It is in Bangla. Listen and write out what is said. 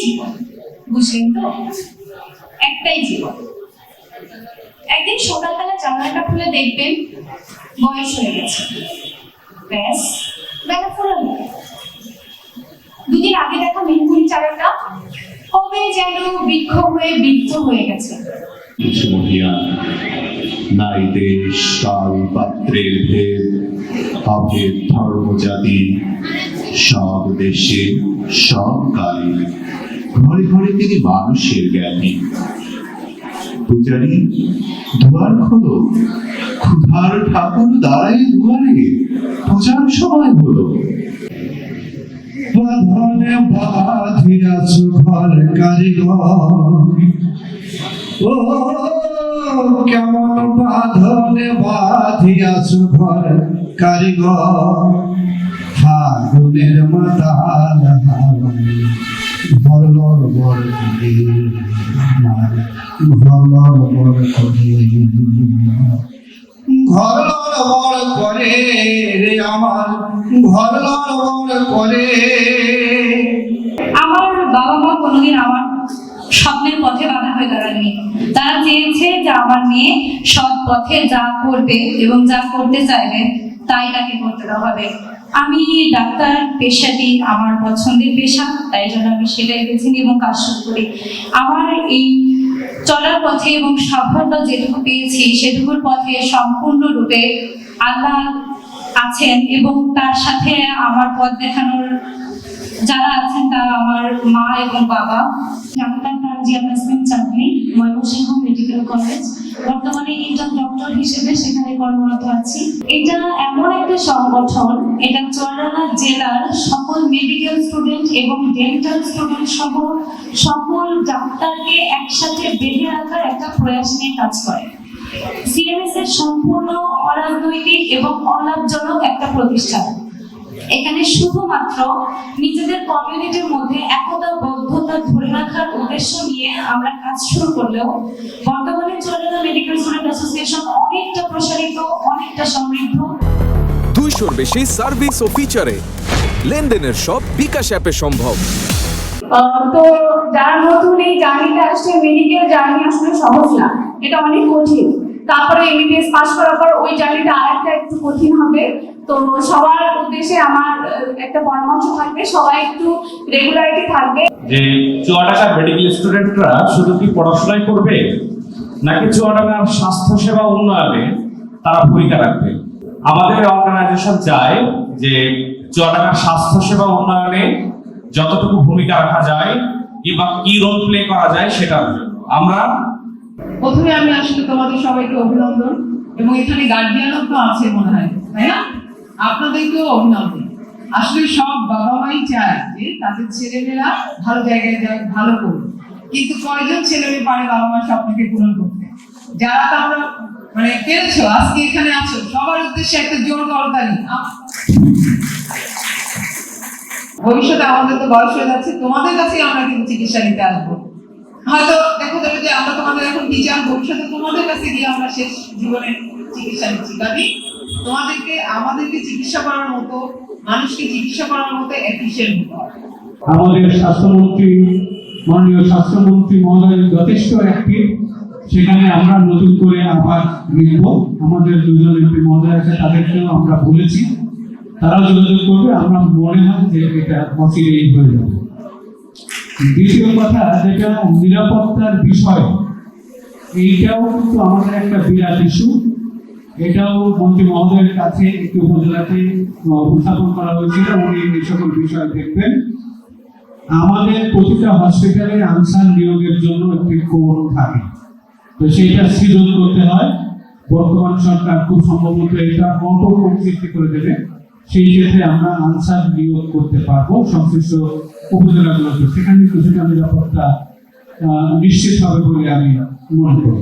জীবন, বুঝলেন তো? একটাই জীবন। একদিন সকালবেলা জানালাটা খুলে দেখবেন বয়স হয়ে গেছে, ব্যাস বেলা ফুরালো। দুদিন আগে দেখা মেহগুনি চারাটা কবে যেন বৃক্ষ হয়ে বৃদ্ধ হয়ে গেছে। কিছু মহিয়া নাই দেশ কাল পাত্রের ভেদ, আভেদ ধর্ম জাতি, সব দেশে সব কালে ঘরে ঘরে তিনি মানুষের জ্ঞানী। পূজারী দুয়ার খোলো, ক্ষুধার ঠাকুর দাঁড়ায় দুয়ারে, পূজার সময় হলো। বাঁধনে বাঁধিয়াছ ঘর কারিগর, ও কেমন বাঁধনে বাঁধিয়াছ ঘর কারিগর, ফাগুনের মাতাল ভরলর বর করে, ভরলর বর করে, ঘরলর বর করে রে আমার, ঘরলর বর করে। আমার বাবা মা কোনোদিন আমার স্বপ্নের পথে বাধা হয়ে দাঁড়াননি। তারা চেয়েছে যে আমার মেয়ে সৎ পথে যা করবে এবং যা করতে চাইবে তাই তাকে করতে দেওয়া হবে। আমি ডাক্তার পেশাটি আমার পছন্দের পেশা, তাই জন্য আমি সেটাই বেছে নিই এবং কাজ শুরু করি। আমার এই চলার পথে এবং সাফল্য যেটুকু পেয়েছি সেটুকুর পথে সম্পূর্ণরূপে আল্লাহ আছেন এবং তার সাথে আমার পথ দেখানোর যারা আছেন তারা আমার মা এবং বাবা। ডাক্তার তানজিয়া নাসরিন চাঁদনী, ময়মনসিংহ মেডিকেল কলেজ, বর্তমানে ইন্টার্ন ডক্টর হিসেবে সেখানে কর্মরত আছি। এটা এমন একটা সংগঠন, এটা চুয়াডাঙ্গা জেলার সকল মেডিকেল স্টুডেন্ট এবং ডেন্টাল স্টুডেন্ট সহ সকল ডাক্তারকে একসাথে বেঁধে রাখার একটা প্রয়াস নিয়ে কাজ করে। সিএমএস এর সম্পূর্ণ অরাজনৈতিক এবং অলাভজনক একটা প্রতিষ্ঠান। এখানে শুধুমাত্র নিজেদের কমিউনিটির মধ্যে একতাবদ্ধতা ধরে রাখার উদ্দেশ্য নিয়ে আমরা কাজ শুরু করলেও বর্তমানে চুয়াডাঙ্গা মেডিকেল স্টুডেন্ট অ্যাসোসিয়েশন অনেকটা প্রসারিত, অনেকটা সমৃদ্ধ। 200-র বেশি সার্ভিস ও ফিচারে লেনদেনের সব বিকাশ অ্যাপে সম্ভব। তো যারা নতুন এই জার্নিতে আসছে, মেডিকেল জার্নি আসলে সহজ না, এটা অনেক কঠিন। তারপরে এমবিবিএস পাস করার পর ওই জার্নিটা আরেকটা একটু কঠিন হবে। তো সবার উদ্দেশ্যে আমার একটা পরামর্শ থাকবে, সবাই একটু রেগুলারিটি থাকবে। যে চুয়াডাঙ্গার মেডিকেল স্টুডেন্টরা শুধু কি পড়াশোনাই করবে, নাকি চুয়াডাঙ্গার স্বাস্থ্য সেবা উন্নয়নে তারা ভূমিকা রাখবে? আমাদের অর্গানাইজেশন চায় যে চুয়াডাঙ্গার স্বাস্থ্য সেবা উন্নয়নে যতটুকু ভূমিকা রাখা যায় কিংবা কি রোল প্লে করা যায় সেটার জন্য আমরা প্রথমে আমি আসলে তোমাদের সবাইকে অভিনন্দন, এবং এখানে গার্জিয়ানও তো আছে মনে হয়, তাই না? আপনাদেরকেও অভিনন্দন। আসলে সব বাবা মাই চায় যে তাদের ছেলেমেয়েরা ভালো জায়গায় যায়, ভালো করুক, কিন্তু কয়জন ছেলেমেয়ে পারে বাবা মার স্বপ্নকে পূরণ করতে? যারা তো আমরা মানে পেরেছো, আজকে এখানে আছো, সবার উদ্দেশ্যে একটা জোর করতালি। ভবিষ্যতে আমাদের তো বয়স হয়ে যাচ্ছে, তোমাদের কাছেই আমরা কিন্তু চিকিৎসা নিতে আসবো। হয়তো দেখা যাবে যে আমরা তোমাদের এখন টিচার, ভবিষ্যতে তোমাদের কাছে গিয়ে আমরা শেষ জীবনে চিকিৎসা নিচ্ছি। কাজে তোমাদেরকে আমাদেরকে চিকিৎসা করার মতো, মানুষকে চিকিৎসা করার মতো এফিশিয়েন্ট হতে হবে। আমাদের স্বাস্থ্যমন্ত্রী, মাননীয় স্বাস্থ্যমন্ত্রী মহোদয় যথেষ্ট অ্যাক্টিভ, সেখানে আমরা নতুন করে আবার লিখব। আমাদের দুজন এমপি মহোদয় আছে, তাদেরকেও আমরা বলেছি, তারাও যোগাযোগ করবে। আমরা মনে হয় যে এটা পসিবল হয়ে যাবে। দ্বিতীয় কথা, যেটা নিরাপত্তার বিষয়, এইটাও কিন্তু আমাদের একটা বিরাট ইস্যু। এটাও মন্ত্রী মহোদয়ের কাছে একটি উপজেলাতে উপস্থাপন করা হয়েছিল, উনি এই সকল বিষয় দেখবেন। আমাদের প্রতিটা হসপিটালে আনসার নিয়োগের জন্য একটি কোড থাকে, তো সেইটা সৃজন করতে হয়। বর্তমান সরকার খুব সম্ভবত এটা অটো কোড সৃষ্টি করে দেবে, সেই ক্ষেত্রে আমরা আনসার নিয়োগ করতে পারবো সংশ্লিষ্ট উপজেলাগুলোতে। সেখানে কিছুটা নিরাপত্তা নিশ্চিত হবে বলে আমি মনে করি।